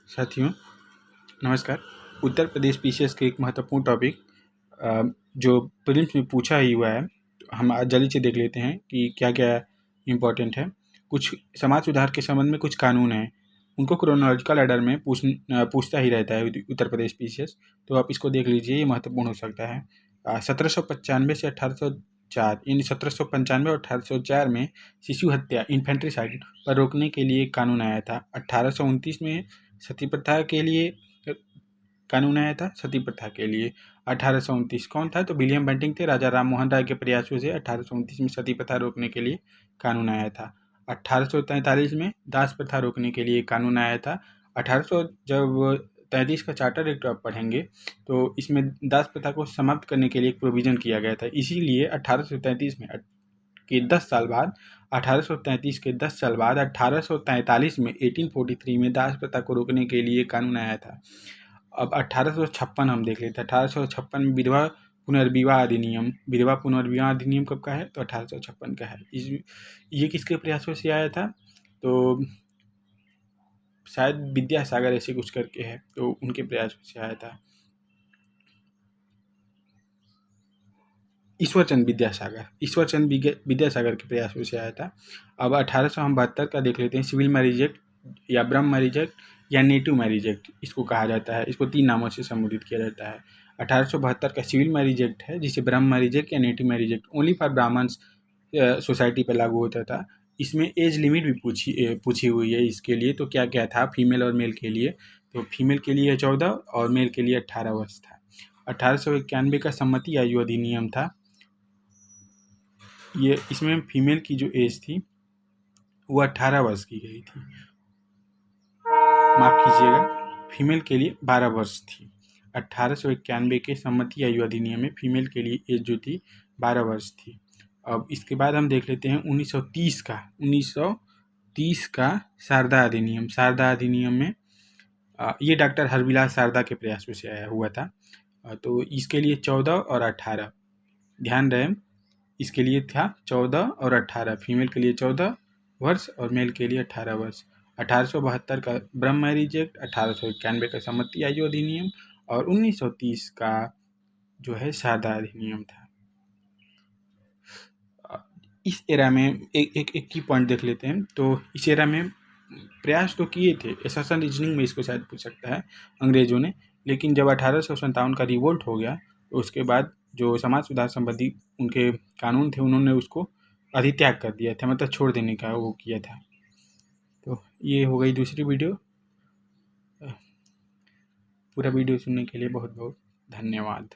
साथियों नमस्कार। उत्तर प्रदेश पीसीएस के एक महत्वपूर्ण टॉपिक जो प्रीलिम्स में पूछा ही हुआ है, तो हम आज जल्दी से देख लेते हैं कि क्या क्या इम्पोर्टेंट है। कुछ समाज सुधार के संबंध में कुछ कानून हैं, उनको क्रोनोलॉजिकल ऑर्डर में पूछता ही रहता है उत्तर प्रदेश पीसीएस, तो आप इसको देख लीजिए, ये महत्वपूर्ण हो सकता है। 1795 से 1804, इन 1795 और 1804 में शिशु हत्या इन्फेंट्रिसाइड पर रोकने के लिए कानून आया था। 1829 में सती प्रथा के लिए कानून आया था। सती प्रथा के लिए 1829 कौन था? तो विलियम बेंटिंग थे। राजा राम मोहन राय के प्रयासों से 1829 में सती प्रथा रोकने के लिए कानून आया था। 1843 में दास प्रथा रोकने के लिए कानून आया था। 1833 का चार्टर एक्ट आप पढ़ेंगे तो इसमें दास प्रथा को समाप्त करने के लिए एक प्रोविज़न किया गया था। इसीलिए 1833 में के 10 साल बाद 1833 के 10 साल बाद 1843 में 1843 में दास प्रथा को रोकने के लिए कानून आया था। अब 1856 हम देख लेते हैं। 1856 में विधवा पुनर्विवाह अधिनियम कब का है? तो 1856 का है। ये किसके प्रयासों से आया था? तो शायद विद्यासागर ऐसे कुछ करके है, तो उनके प्रयासों से आया था। ईश्वरचंद विद्यासागर के प्रयासों से आया था। अब 1872 का देख लेते हैं। सिविल मैरिज एक्ट या ब्रह्म मैरिज एक्ट या नेटिव मैरिज एक्ट इसको कहा जाता है। इसको 3 नामों से संबोधित किया जाता है। 1872 का सिविल मैरिज एक्ट है, जिसे ब्रह्म मैरिज एक्ट या native marriage act only for Brahmins society पर लागू होता था। इसमें एज लिमिट भी पूछी हुई है इसके लिए। तो क्या क्या था फीमेल और मेल के लिए? तो फीमेल के लिए 14 और मेल के लिए 18 वर्ष था। 1891 का सम्मति आयु अधिनियम था। ये इसमें फीमेल की जो एज थी वो 18 वर्ष की गई थी। माफ़ कीजिएगा, फीमेल के लिए 12 वर्ष थी। 1891 के सम्मति आयु अधिनियम में फीमेल के लिए एज जो थी 12 वर्ष थी। अब इसके बाद हम देख लेते हैं 1930 का शारदा अधिनियम में ये डॉक्टर हरविलास शारदा के प्रयासों से आया हुआ था। तो इसके लिए 14 और 18 ध्यान रहे, इसके लिए था 14 और 18, फीमेल के लिए 14 वर्ष और मेल के लिए 18 वर्ष। 1872 का ब्रह्म मैरिज एक्ट, 1891 का सम्मति आयु अधिनियम और 1930 का जो है शारदा अधिनियम था। इस एरा में एक की पॉइंट देख लेते हैं। तो इस एरा में प्रयास तो किए थे, एसेशन रीजनिंग में इसको शायद पूछ सकता है अंग्रेजों ने, लेकिन जब 1857 का रिवोल्ट हो गया तो उसके बाद जो समाज सुधार संबंधी उनके कानून थे उन्होंने उसको अधित्याग कर दिया था, मतलब छोड़ देने का वो किया था। तो ये हो गई दूसरी वीडियो। पूरा वीडियो सुनने के लिए बहुत बहुत धन्यवाद।